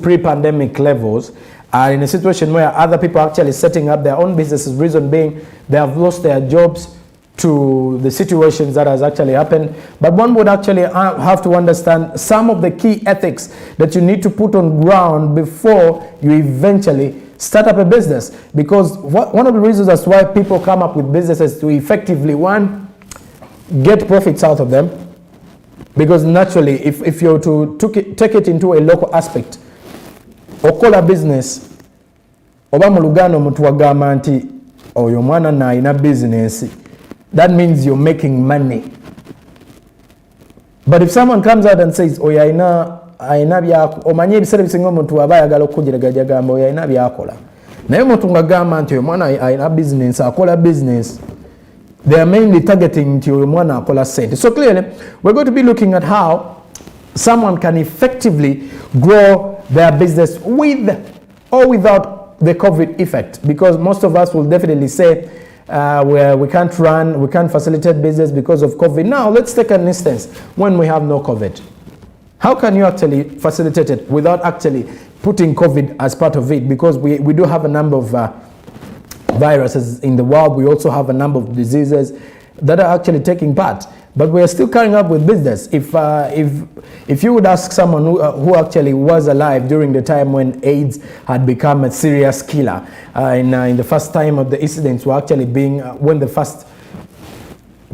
pre-pandemic levels, in a situation where other people are actually setting up their own businesses, reason being they have lost their jobs to the situations that has actually happened. But one would actually have to understand some of the key ethics that you need to put on ground before you eventually start up a business. Because one of the reasons as to why people come up with businesses to effectively, one, get profits out of them. Because naturally, if you're to take it into a local aspect, okola business, oba mu Luganda omuntu agamba nti oyo mwana na ina business, that means you're making money. But if someone comes out and says, oyo aina byako, omanye ebiseera bisinga omuntu aba ayagala okujiragajja gamba oyo aina byakola. Naye omuntu ng'agamba nti oyo mwana aina business, akola business, they are mainly targeting nti oyo mwana akola sente. So clearly, we're going to be looking at how someone can effectively grow their business with or without the COVID effect. Because most of us will definitely say, we can't facilitate business because of COVID. Now, let's take an instance when we have no COVID. How can you actually facilitate it without actually putting COVID as part of it? Because we do have a number of viruses in the world. We also have a number of diseases that are actually taking part. But we are still carrying up with business. If you would ask someone who actually was alive during the time when AIDS had become a serious killer, in the first time of the incidents were actually being, when the first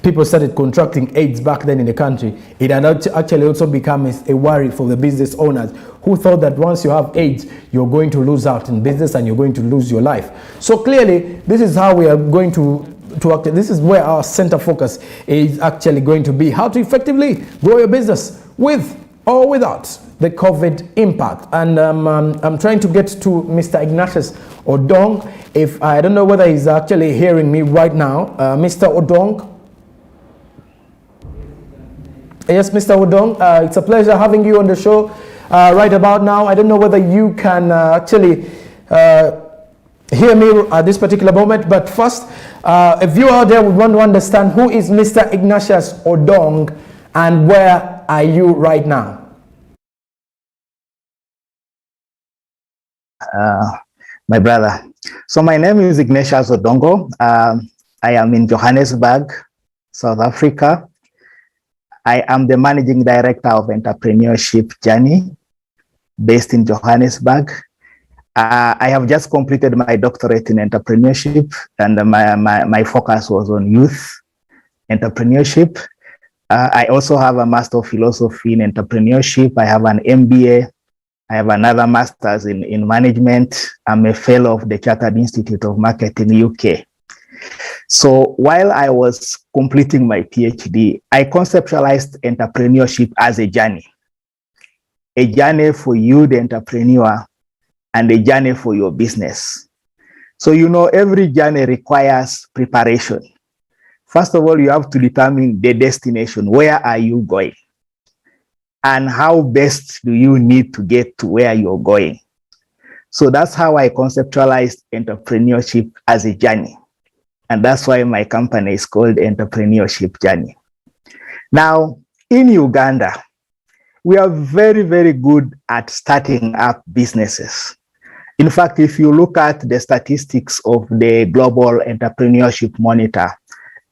people started contracting AIDS back then in the country, it had actually also become a worry for the business owners who thought that once you have AIDS, you're going to lose out in business and you're going to lose your life. So clearly, this is how we are going to act. This is where our center focus is actually going to be, how to effectively grow your business with or without the COVID impact. And I'm trying to get to Mr. Ignatius Odong. If I don't know whether he's actually hearing me right now. Mr. Odong. Yes, Mr. Odong, it's a pleasure having you on the show right about now. I don't know whether you can actually hear me at this particular moment, but first, if you out there would want to understand who is Mr. Ignatius Odong and where are you right now? My brother. So my name is Ignatius Odongo. I am in Johannesburg, South Africa. I am the Managing Director of Entrepreneurship Journey, based in Johannesburg. I have just completed my doctorate in entrepreneurship, and my focus was on youth entrepreneurship. I also have a Master of Philosophy in Entrepreneurship. I have an MBA. I have another Master's in Management. I'm a Fellow of the Chartered Institute of Marketing, UK. So while I was completing my PhD, I conceptualized entrepreneurship as a journey for you, the entrepreneur, and a journey for your business. So, you know, every journey requires preparation. First of all, you have to determine the destination. Where are you going? And how best do you need to get to where you're going? So that's how I conceptualized entrepreneurship as a journey. And that's why my company is called Entrepreneurship Journey. Now, in Uganda, we are very, very good at starting up businesses. In fact, if you look at the statistics of the Global Entrepreneurship Monitor,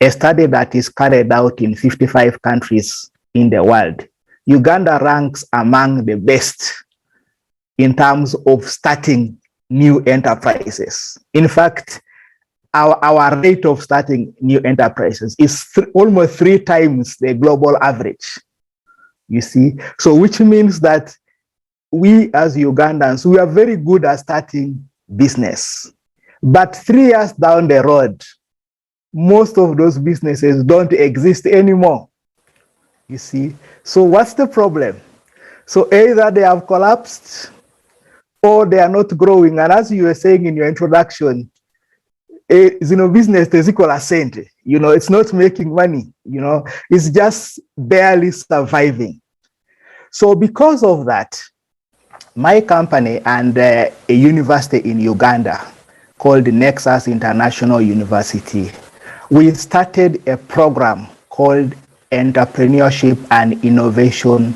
a study that is carried out in 55 countries in the world, Uganda ranks among the best in terms of starting new enterprises. In fact, our rate of starting new enterprises is almost 3 times the global average, you see. So which means that we as Ugandans, we are very good at starting business. But 3 years down the road, most of those businesses don't exist anymore, you see. So what's the problem? So either they have collapsed or they are not growing. And as you were saying in your introduction, business is equal as cent. You know, it's not making money. You know, it's just barely surviving. So because of that, my company and a university in Uganda called Nexus International University, we started a program called Entrepreneurship and Innovation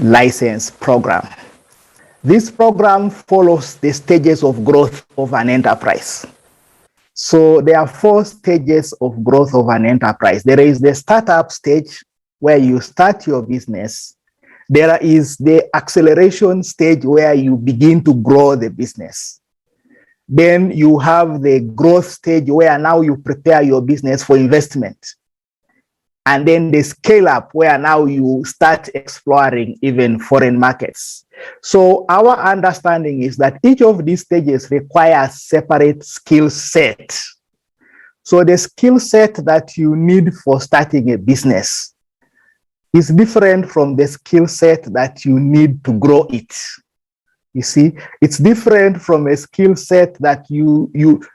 License Program. This program follows the stages of growth of an enterprise. So there are 4 stages of growth of an enterprise. There is the startup stage where you start your business. There is the acceleration stage where you begin to grow the business. Then you have the growth stage where now you prepare your business for investment. And then the scale up where now you start exploring even foreign markets. So our understanding is that each of these stages requires separate skill set. So the skill set that you need for starting a business is different from the skill set that you need to grow it. You see, it's different from a skill set that you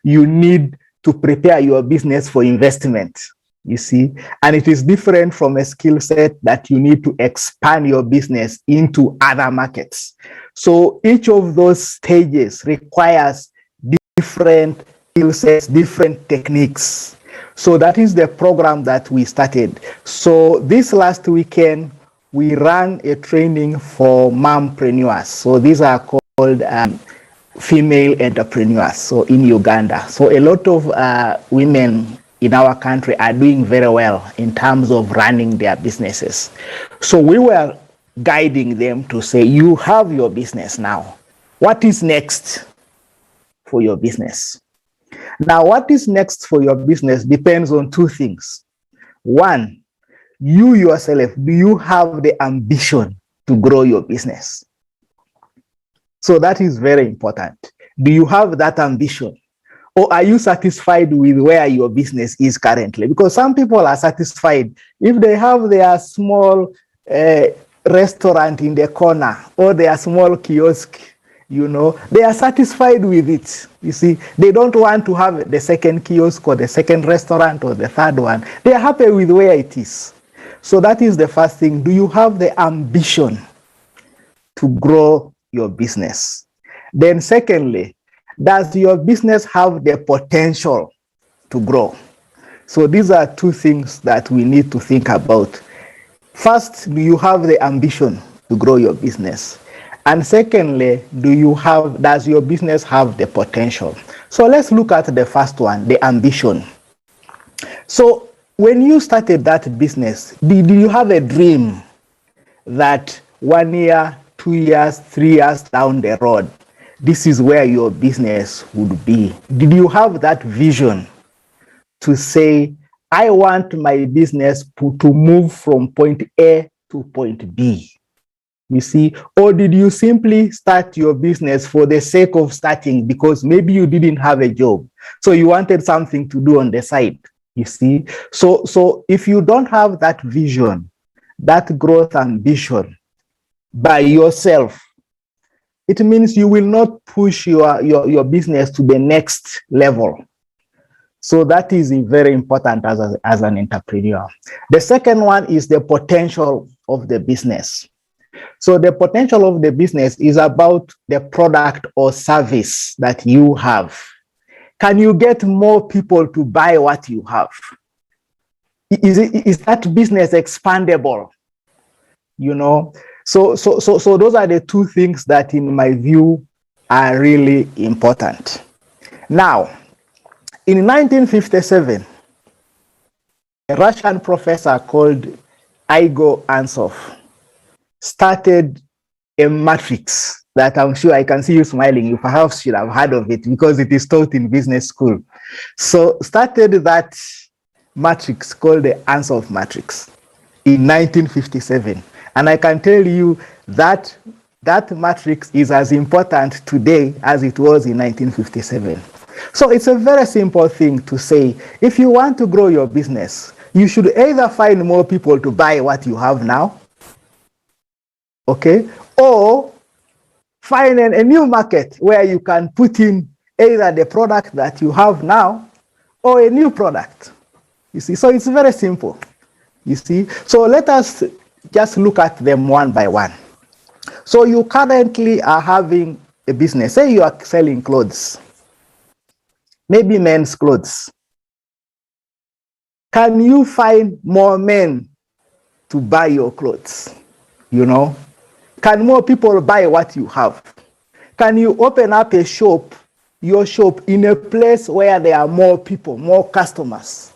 need to prepare your business for investment. You see, and it is different from a skill set that you need to expand your business into other markets. So each of those stages requires different skill sets, different techniques. So that is the program that we started. So this last weekend, we ran a training for mompreneurs. So these are called female entrepreneurs, so in Uganda. So a lot of women in our country are doing very well in terms of running their businesses. So we were guiding them to say, you have your business now. What is next for your business? Now, what is next for your business depends on 2 things. One, you yourself, do you have the ambition to grow your business? So that is very important. Do you have that ambition? Or are you satisfied with where your business is currently? Because some people are satisfied if they have their small restaurant in the corner or their small kiosk, you know, they are satisfied with it. You see, they don't want to have the second kiosk or the second restaurant or the third one. They are happy with where it is. So that is the first thing. Do you have the ambition to grow your business? Then secondly, does your business have the potential to grow? So these are 2 things that we need to think about. First, do you have the ambition to grow your business? And secondly, does your business have the potential? So let's look at the first one, the ambition. So when you started that business, did you have a dream that 1 year, 2 years, 3 years down the road, this is where your business would be? Did you have that vision to say, I want my business to move from point A to point B? You see, or did you simply start your business for the sake of starting because maybe you didn't have a job, so you wanted something to do on the side? You see, so if you don't have that vision, that growth ambition by yourself, it means you will not push your business to the next level. So that is very important as an entrepreneur. The second one is the potential of the business. So the potential of the business is about the product or service that you have. Can you get more people to buy what you have? Is that business expandable? You know, so those are the 2 things that, in my view, are really important. Now, in 1957, a Russian professor called Igor Ansov started a matrix that I'm sure I can see you smiling. You perhaps should have heard of it because it is taught in business school. So started that matrix called the Ansov matrix in 1957. And I can tell you that that matrix is as important today as it was in 1957. So it's a very simple thing to say, if you want to grow your business, you should either find more people to buy what you have now, okay, or find a new market where you can put in either the product that you have now or a new product. You see, so it's very simple. You see, so let us just look at them one by one. So you currently are having a business. Say you are selling clothes, maybe men's clothes. Can you find more men to buy your clothes? You know, Can more people buy what you have? Can you open up a shop, your shop, in a place where there are more people, more customers?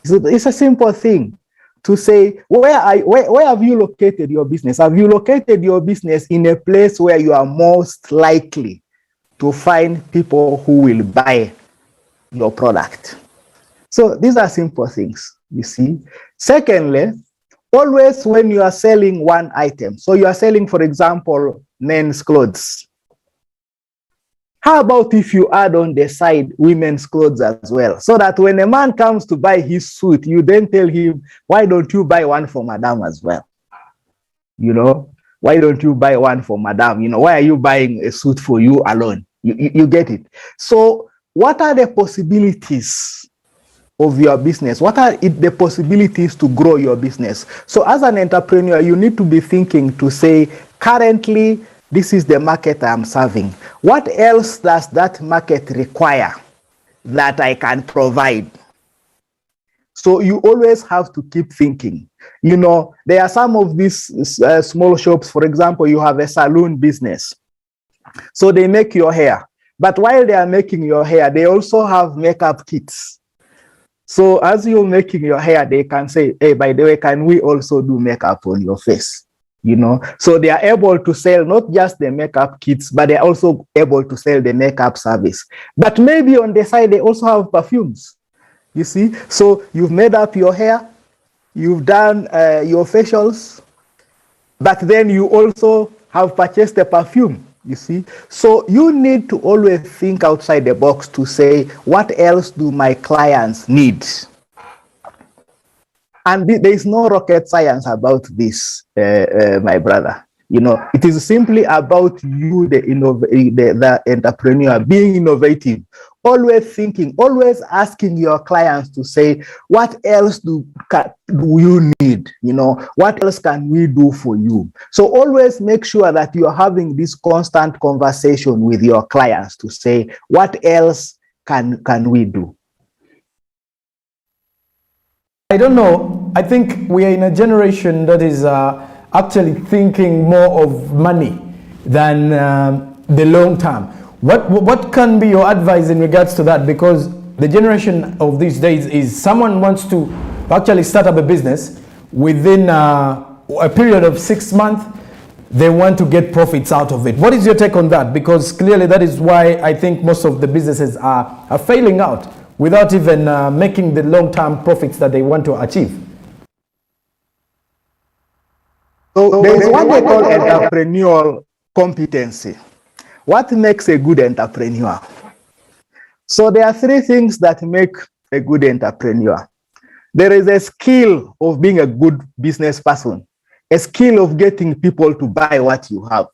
So it's a simple thing to say, where have you located your business? Have you located your business in a place where you are most likely to find people who will buy your product? So these are simple things, you see. Secondly, always when you are selling one item, so you are selling, for example, men's clothes. How about if you add on the side women's clothes as well? So that when a man comes to buy his suit, you then tell him, why don't you buy one for madam as well? You know, why don't you buy one for madam? You know, why are you buying a suit for you alone? You get it. So what are the possibilities of your business? What are the possibilities to grow your business? So as an entrepreneur, you need to be thinking to say, currently, this is the market I'm serving. What else does that market require that I can provide? So you always have to keep thinking. You know, there are some of these small shops, for example, you have a salon business. So they make your hair. But while they are making your hair, they also have makeup kits. So as you're making your hair, they can say, hey, by the way, can we also do makeup on your face? You know, so they are able to sell not just the makeup kits, but they're also able to sell the makeup service. But maybe on the side, they also have perfumes. You see, so you've made up your hair, you've done your facials, but then you also have purchased the perfume. You see, so you need to always think outside the box to say, what else do my clients need? And there is no rocket science about this, my brother. You know, it is simply about you, the entrepreneur, being innovative, always thinking, always asking your clients to say, what else do you need? You know, what else can we do for you? So always make sure that you are having this constant conversation with your clients to say, what else can we do? I don't know. I think we are in a generation that is actually thinking more of money than the long term. What can be your advice in regards to that? Because the generation of these days is someone wants to actually start up a business within a period of 6 months. They want to get profits out of it. What is your take on that? Because clearly that is why I think most of the businesses are failing out without even making the long-term profits that they want to achieve. So there is what they call entrepreneurial competency. What makes a good entrepreneur? So there are 3 things that make a good entrepreneur. There is a skill of being a good business person, a skill of getting people to buy what you have.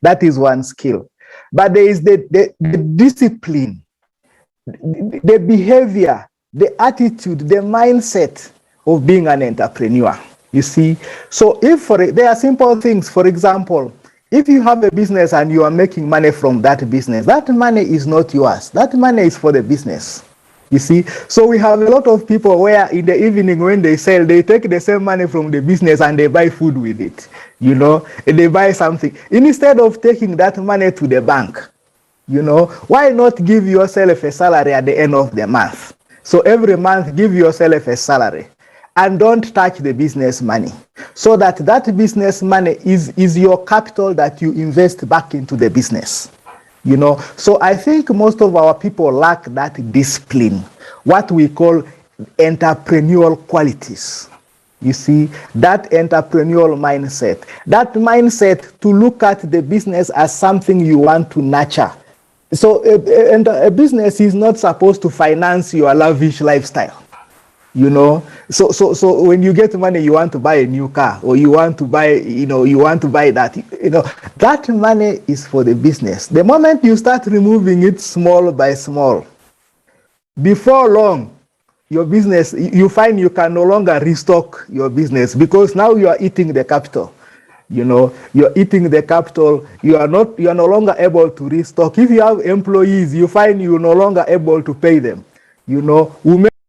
That is one skill. But there is the discipline, the behavior, the attitude, the mindset of being an entrepreneur. You see, so if there are simple things, for example, if you have a business and you are making money from that business, that money is not yours. That money is for the business. You see, so we have a lot of people where in the evening when they sell, they take the same money from the business and they buy food with it. You know, they buy something. Instead of taking that money to the bank, you know, why not give yourself a salary at the end of the month? So every month, give yourself a salary and don't touch the business money, so that business money is your capital that you invest back into the business. You know, so I think most of our people lack that discipline, what we call entrepreneurial qualities. You see, that entrepreneurial mindset, that to look at the business as something you want to nurture. So a business is not supposed to finance your lavish lifestyle, you know. So when you get money, you want to buy a new car, or you want to buy, you want to buy that, that money is for the business. The moment you start removing it small by small, before long, your business, you find you can no longer restock your business, because now you are eating the capital. You know, you're eating the capital. You are no longer able to restock. If you have employees, you find you're no longer able to pay them. You know,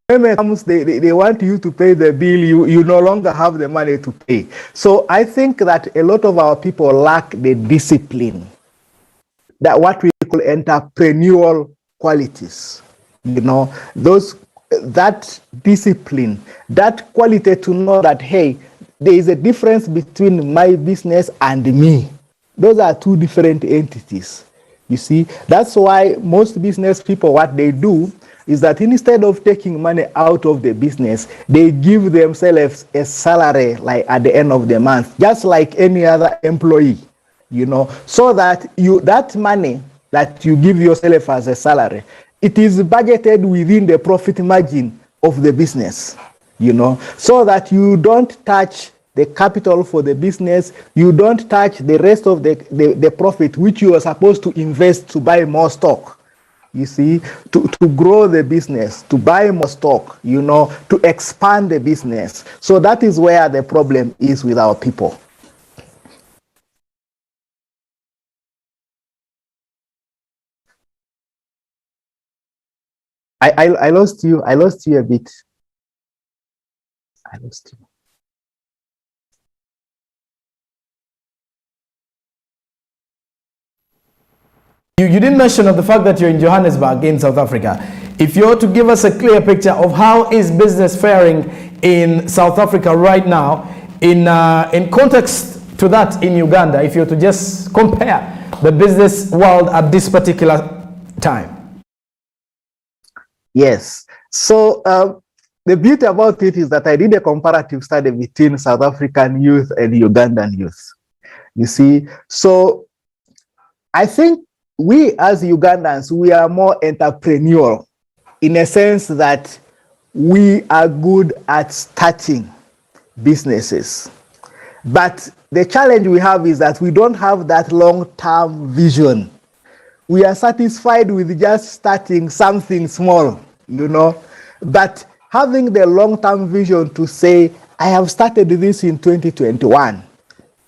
payment comes, they want you to pay the bill, you no longer have the money to pay. So I think that a lot of our people lack the discipline, that what we call entrepreneurial qualities, you know, that discipline, that quality to know that, hey, there is a difference between my business and me. Those are two different entities. You see, that's why most business people, what they do is that instead of taking money out of the business, they give themselves a salary like at the end of the month, just like any other employee, you know, so that that money that you give yourself as a salary, it is budgeted within the profit margin of the business, you know, so that you don't touch the capital for the business, you don't touch the rest of the profit which you are supposed to invest to buy more stock. You see, to grow the business, to buy more stock, you know, to expand the business. So that is where the problem is with our people. I lost you. I lost you a bit. I lost you. You didn't mention of the fact that you're in Johannesburg in South Africa. If you were to give us a clear picture of how is business faring in South Africa right now, in context to that in Uganda, if you were to just compare the business world at this particular time. Yes. So the beauty about it is that I did a comparative study between South African youth and Ugandan youth. You see, so I think we as Ugandans, we are more entrepreneurial in a sense that we are good at starting businesses. But the challenge we have is that we don't have that long-term vision. We are satisfied with just starting something small, you know, but having the long-term vision to say, I have started this in 2021.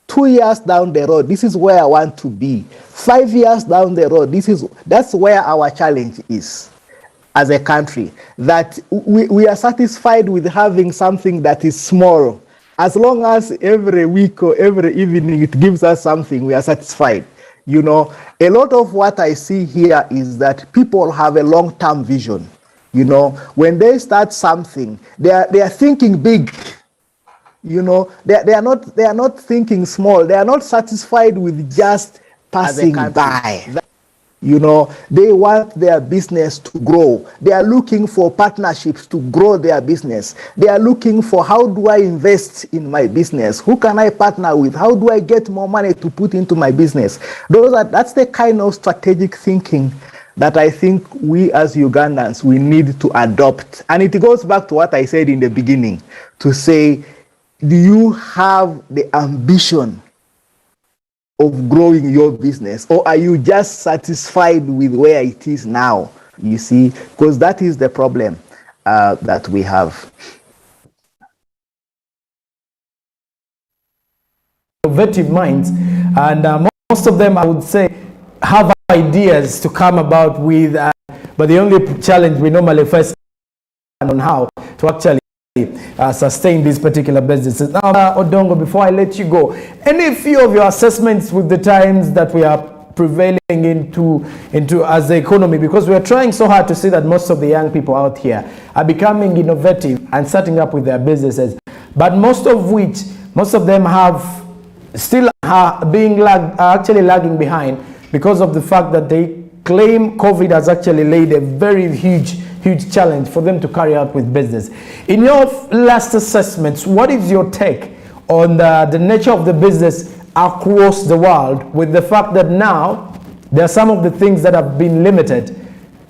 2 years down the road, this is where I want to be. 5 years down the road, that's where our challenge is as a country, that we are satisfied with having something that is small. As long as every week or every evening it gives us something, we are satisfied. You know, a lot of what I see here is that people have a long-term vision. You know, when they start something, they are thinking big. You know, they are not thinking small. They are not satisfied with just passing by. You know, they want their business to grow. They are looking for partnerships to grow their business. They are looking for, how do I invest in my business? Who can I partner with? How do I get more money to put into my business? That's the kind of strategic thinking that I think we as Ugandans, we need to adopt. And it goes back to what I said in the beginning, to say, do you have the ambition of growing your business, or are you just satisfied with where it is now? You see, because that is the problem that we have. Innovative minds, and most of them, I would say, have ideas to come about with, but the only challenge we normally face on how to actually sustain these particular businesses. Now, Odongo, before I let you go, any few of your assessments with the times that we are prevailing into as the economy, because we are trying so hard to see that most of the young people out here are becoming innovative and starting up with their businesses, but most of them have still actually lagging behind because of the fact that they claim COVID has actually laid a very huge challenge for them to carry out with business. In your last assessments, what is your take on the nature of the business across the world, with the fact that now there are some of the things that have been limited,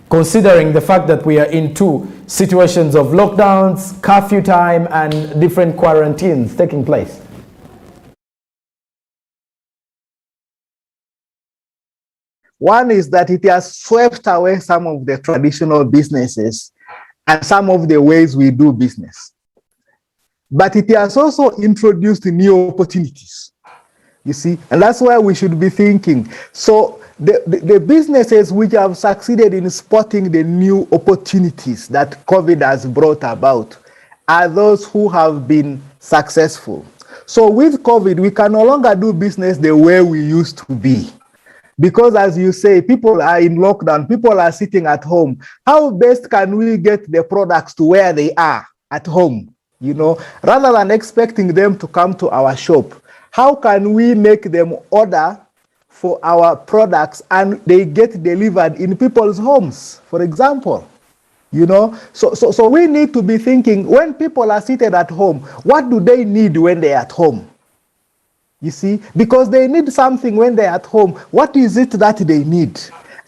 considering the fact that we are into situations of lockdowns, curfew time, and different quarantines taking place? One is that it has swept away some of the traditional businesses and some of the ways we do business. But it has also introduced new opportunities. You see, and that's why we should be thinking. So the businesses which have succeeded in spotting the new opportunities that COVID has brought about are those who have been successful. So with COVID, we can no longer do business the way we used to be. Because as you say, people are in lockdown, people are sitting at home. How best can we get the products to where they are at home? You know, rather than expecting them to come to our shop, how can we make them order for our products and they get delivered in people's homes, for example? You know, so we need to be thinking, when people are seated at home, what do they need when they're at home? You see, because they need something when they're at home. What is it that they need?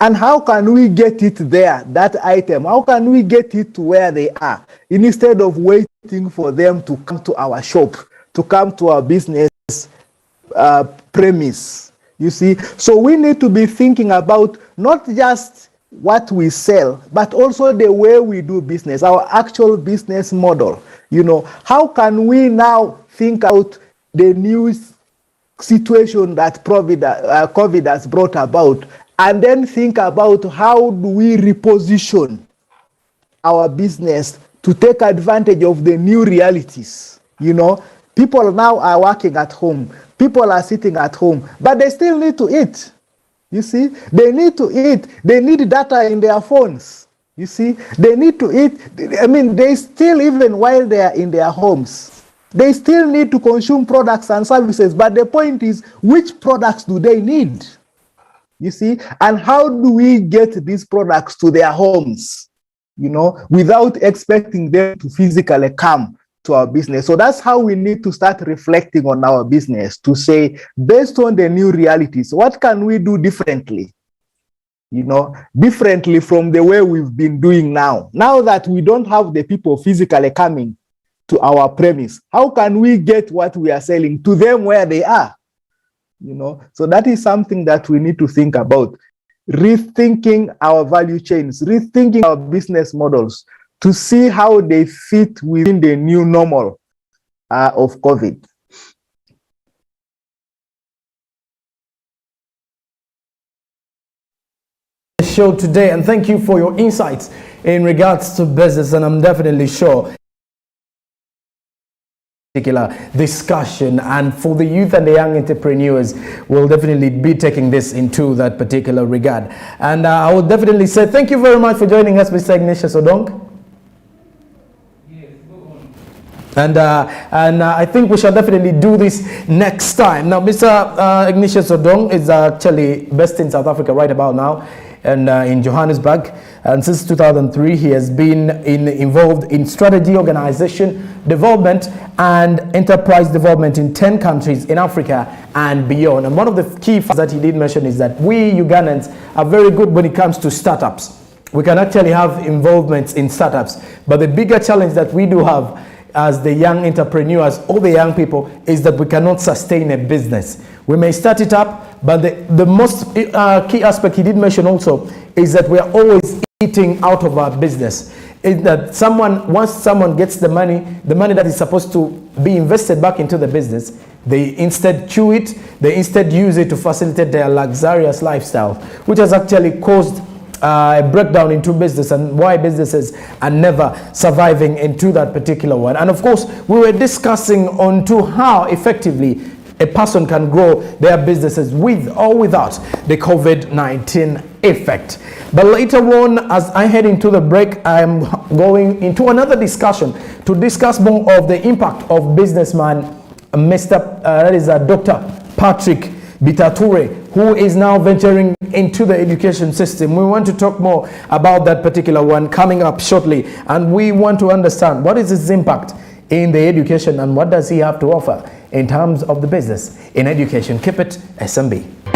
And how can we get it there, that item? How can we get it to where they are, instead of waiting for them to come to our shop, to come to our business premise? You see, so we need to be thinking about not just what we sell, but also the way we do business, our actual business model. You know, how can we now think out the new situation that COVID has brought about, and then think about how do we reposition our business to take advantage of the new realities. You know, people now are working at home, people are sitting at home, but they still need to eat. You see, they need to eat, they need data in their phones. You see, they need to eat. I mean, they still, even while they are in their homes, they still need to consume products and services. But the point is, which products do they need? You see, and how do we get these products to their homes, you know, without expecting them to physically come to our business? So that's how we need to start reflecting on our business, to say, based on the new realities, what can we do differently? You know, differently from the way we've been doing now. Now that we don't have the people physically coming to our premise, how can we get what we are selling to them where they are? You know, so that is something that we need to think about. Rethinking our value chains, rethinking our business models to see how they fit within the new normal of COVID. Show today, and thank you for your insights in regards to business, and I'm definitely sure particular discussion, and for the youth and the young entrepreneurs, will definitely be taking this into that particular regard. And I would definitely say thank you very much for joining us, Mr. Ignatius Odong. And I think we shall definitely do this next time. Now, Mr. Ignatius Odong is actually based in South Africa right about now, and in Johannesburg. And since 2003, he has been involved in strategy, organization, development, and enterprise development in 10 countries in Africa and beyond. And one of the key facts that he did mention is that we Ugandans are very good when it comes to startups. We can actually have involvements in startups, but the bigger challenge that we do have as the young entrepreneurs or the young people is that we cannot sustain a business. We may start it up, but the most key aspect he did mention also is that we are always eating out of our business. Is that once someone gets the money that is supposed to be invested back into the business, they instead chew it, they instead use it to facilitate their luxurious lifestyle, which has actually caused a breakdown into business, and why businesses are never surviving into that particular one. And of course, we were discussing on to how effectively a person can grow their businesses with or without the COVID-19 effect. But later on, as I head into the break, I'm going into another discussion to discuss more of the impact of businessman Dr. Patrick Bitature, who is now venturing into the education system. We want to talk more about that particular one coming up shortly, and we want to understand what is his impact in the education and what does he have to offer in terms of the business in education. Keep it SMB.